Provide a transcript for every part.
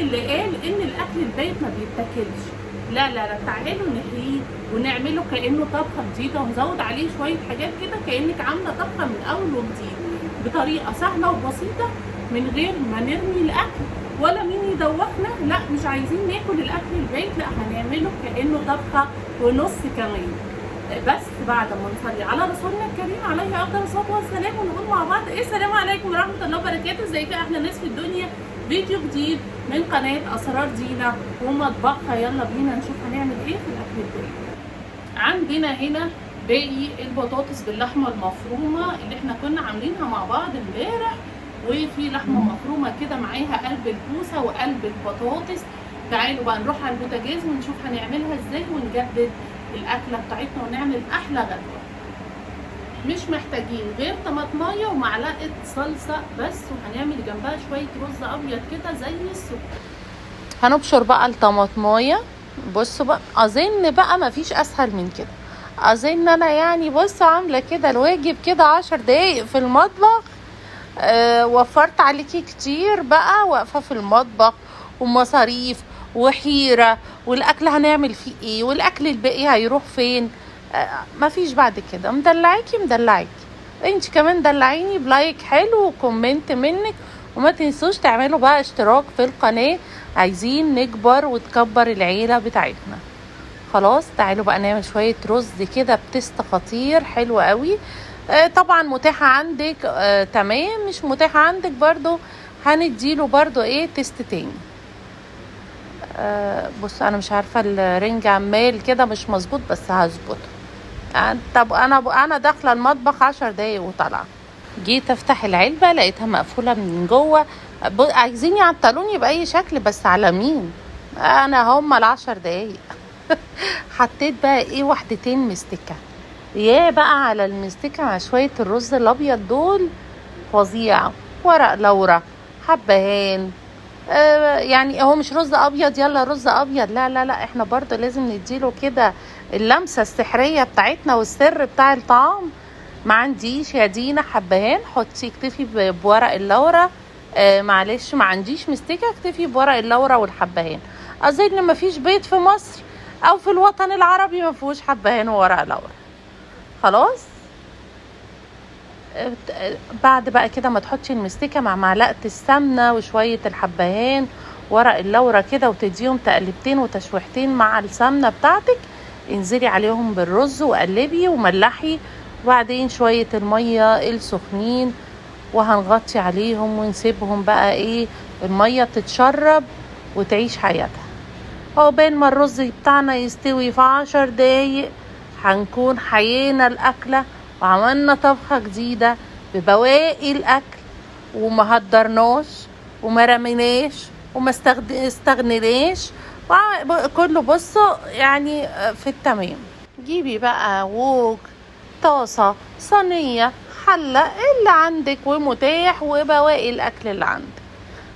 اللي قال ان الاكل البايت ما بيتاكلش. لا لا لا، تعالوا نحييه ونعمله كانه طبخه جديده ونزود عليه شويه حاجات كده كانك عامله طبخه من اول وجديد بطريقه سهله وبسيطه، من غير ما نرمي الاكل ولا مين يدوخنا. لا مش عايزين ناكل الاكل البايت، لا هنعمله كانه طبخه ونص كمان. بس بعد ما نصلي على رسولنا الكريم عليه افضل الصلاه والسلام ونقول مع بعض ايه السلام عليكم ورحمه الله وبركاته. ازيكم يا احلى ناس في الدنيا؟ فيديو جديد من قناه اسرار دينا ومطبخها. يلا بينا نشوف هنعمل ايه في الاكل الباقي. عندنا هنا باقي البطاطس باللحمه المفرومه اللي احنا كنا عاملينها مع بعض امبارح، وفي لحمه مفرومه كده معاها قلب الكوسه وقلب البطاطس. تعالوا بقى نروح على البوتاجاز ونشوف هنعملها ازاي ونجدد الاكله بتاعتنا ونعمل احلى غدوه. مش محتاجين غير طماطمايه ومعلقه صلصه بس، وهنعمل جنبها شويه رز ابيض كده زي السكر. هنبشر بقى الطماطمايه. بصوا بقى، اظن بقى مفيش اسهل من كده. اظن انا يعني بصوا عامله كده الواجب كده 10 دقايق في المطبخ. وفرت عليكي كتير بقى واقفه في المطبخ ومصاريف وحيره، والاكل هنعمل فيه ايه والاكل الباقي هيروح فين. مفيش بعد كده. مدلعيكي انت كمان دلعيني بلايك حلو وكومنت منك، وما تنسوش تعملوا بقى اشتراك في القناه. عايزين نكبر وتكبر العيله بتاعتنا. خلاص تعالوا بقى نعمل شويه رز كده بتست خطير حلو قوي. طبعا متاحه عندك تمام، مش متاحه عندك برضو هنديله برضو ايه تست تاني. بص انا مش عارفه الرنج عمال كده مش مظبوط بس هظبطه. طب انا داخله المطبخ 10 دقايق وطالعه. جيت افتح العلبه لقيتها مقفوله من جوه. عايزين يعطلوني باي شكل، بس على مين؟ انا هم ال10 دقايق. حطيت بقى ايه وحدتين مستكه. يا بقى على المستكه مع شويه الرز الابيض دول فظيع. ورق لورا، حبهان. يعني هو مش رز ابيض يلا رز ابيض، لا لا لا، احنا برضو لازم نديله كده اللمسه السحريه بتاعتنا والسر بتاع الطعام. ما عنديش يا دينا حبهان، حطي اكتفي بورق اللورا. معلش ما عنديش مستكه، اكتفي بورق اللورا والحبهان. اظن ما فيش بيت في مصر او في الوطن العربي ما فيهوش حبهان وورق لورا. خلاص. بعد بقى كده ما تحطي المستكه مع معلقه السمنه وشويه الحبهان ورق اللورا كده، وتديهم تقلبتين وتشويحتين مع السمنه بتاعتك. انزلي عليهم بالرز وقلبي وملحي، وبعدين شويه الميه السخنين وهنغطي عليهم ونسيبهم بقى ايه الميه تتشرب وتعيش حياتها. عقبال ما الرز بتاعنا يستوي في 10 دقايق هنكون حيينا الاكله وعملنا طبخة جديدة ببواقي الأكل، وما هدرناش وما رميناش وما استغنيناش، كله بصوا يعني في التمام. جيبي بقى ووك، طاسة، صينية، حلة اللي عندك ومتاح، وبواقي الأكل اللي عندك.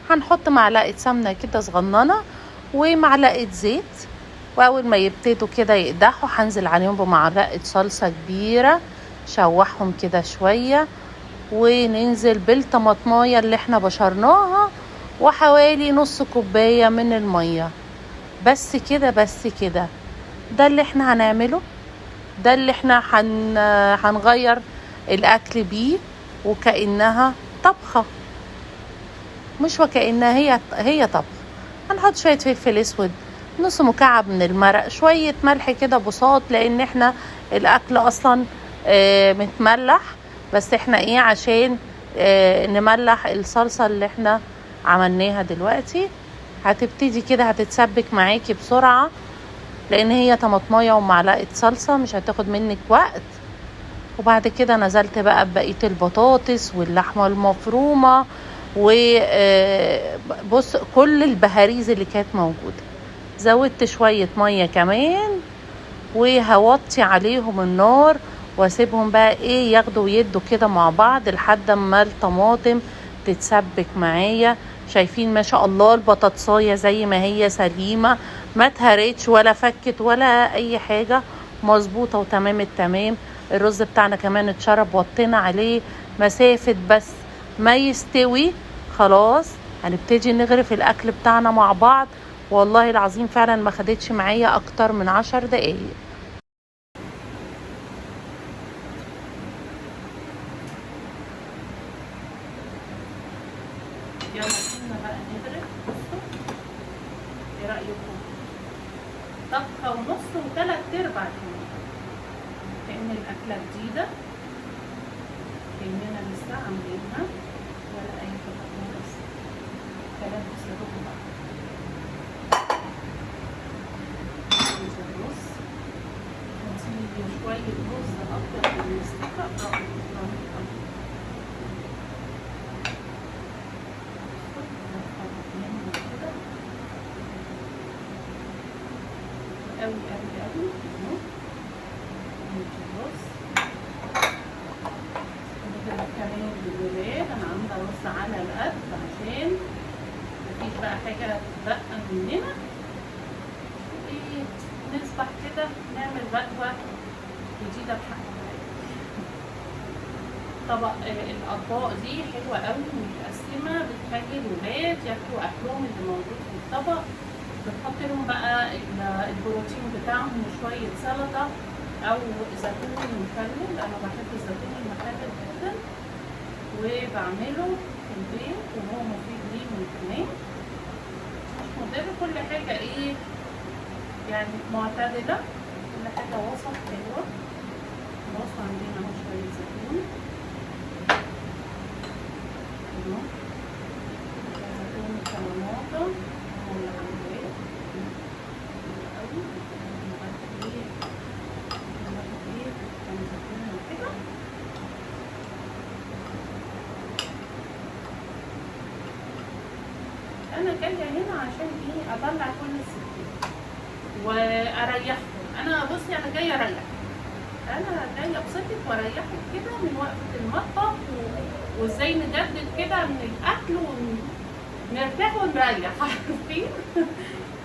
هنحط معلقة سمنة كده صغننة ومعلقة زيت، وأول ما يبتدوا كده يقدحوا هنزل عليهم بمعلقة صلصة كبيرة، شوحهم كده شوية، وننزل بالطماطمايه اللي احنا بشرناها وحوالي نص كوباية من المية. بس كده بس كده. ده اللي احنا هنعمله، ده اللي احنا هنغير الاكل بيه، وكأنها طبخة مش وكأنها هي طبخ. هنحط شوية فلفل اسود، نص مكعب من المرق، شوية ملح كده بساط، لان احنا الاكل اصلا متملح، بس احنا ايه عشان نملح الصلصة اللي احنا عملناها دلوقتي. هتبتدي كده هتتسبك معاكي بسرعة، لان هي طماطمايه ومعلقة صلصة مش هتاخد منك وقت. وبعد كده نزلت بقى ببقية البطاطس واللحمة المفرومة وبص كل البهاريز اللي كانت موجودة. زودت شوية مية كمان، وهوطي عليهم النار واسيبهم بقى ايه ياخدوا ويدوا كده مع بعض لحد ما الطماطم تتسبك معايا. شايفين ما شاء الله البطاطسايه زي ما هي سليمه، ما اتهرتش ولا فكت ولا اي حاجه، مظبوطه وتمام التمام. الرز بتاعنا كمان اتشرب، وطينا عليه مسافه بس ما يستوي خلاص. هنبتدي نغرف الاكل بتاعنا مع بعض. والله العظيم فعلا ما خدتش معايا اكتر من 10 دقايق. يلا بينا بقى نغرف. بصوا ايه رايكم؟ طبخه ونص وثلاث ارباع كمان، كأن الاكله جديده، كأننا لسه عاملينها ولا اي حاجه خالص. كلام بسرعه بقى. الرز هنسيب شويه رز اكتر من المستكه قوي قوي قوي اهو. الرز كمان بالولاد انا عامله رز على القد عشان مفيش بقى حاجه تتبقى مننا، ايه نصبح كده نعمل وجبه جديده بحق. طبق الاطباق دي حلوه قوي متقسمه، بتخلي الولاد ياكلوا اكلهم اللي موجود في الطبق. بتحط لهم بقى البروتين بتاعهم وشويه سلطه او زيتون مخلل. انا بحب الزيتون المخلل جدا وبعمله في البيت وهو مفيد ليهم كمان، مش مضر. كل حاجه ايه يعني معتدله، كل حاجه وسط حلوه. خلاص عندنا اهو شويه زيتون اهو، زيتون طماطم اهو اللي عاملاه قوي كده. انا جايه هنا عشان ايه؟ اطلع كل الستات واريحهم. انا بصي انا جايه اريح، انا جايه ابسطك واريحك كده من وقفه المطبخ وازاي نجدد كده من الاكل ونرتاح ونريح. عارفين؟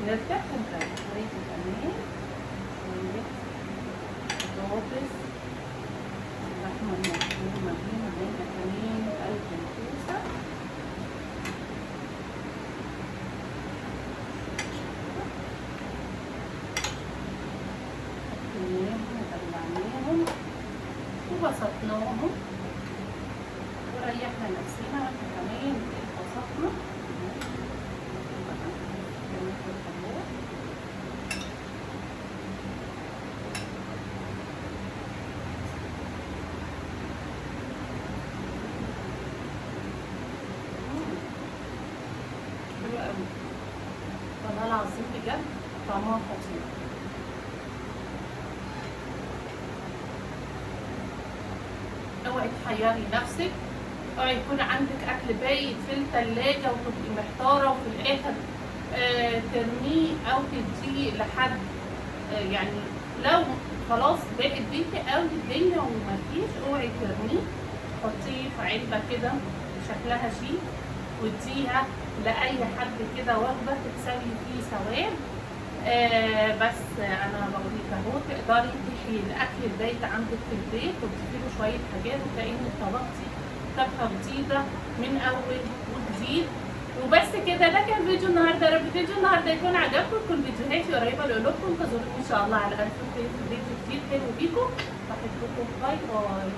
نرتاح ونريح. شويه البانيه، شويه بطاطس، اللحمه المفرومه دي معانا كمان قلب الكوسه، وطلعناهم وبسطناهم وريحنا نفسنا. واحنا كمان اتبسطنا. حلو قوي والله العظيم بجد، طعمها خطير. اوعي تحيري نفسك، اوعي يكون عندك اكل بايت في الثلاجه وتبقي محتاره وفي الاخر ترميه او تديه لحد. يعني لو خلاص بقت بيكي قوي الدنيا ومفيش، اوعي ترميه، حطيه في علبه كده شكلها شيك واديها لاي حد كده وجبه تتسوي فيه ثواب. بس انا بقول لك اهو تقدري تحيي الاكل البايت عندك في البيت وتضيفي له شويه حاجات وكانك طبختي طبخه جديده من اول وجديد. وبس كده، ده كان فيديو النهارده. يا رب فيديو النهارده يكون عجبكم. كل فيديوهاتي قريبه لقلوبكم، انتظروني ان شاء الله على الف خير في فيديو جديد حلو بيكم. بحبكم، باي باي.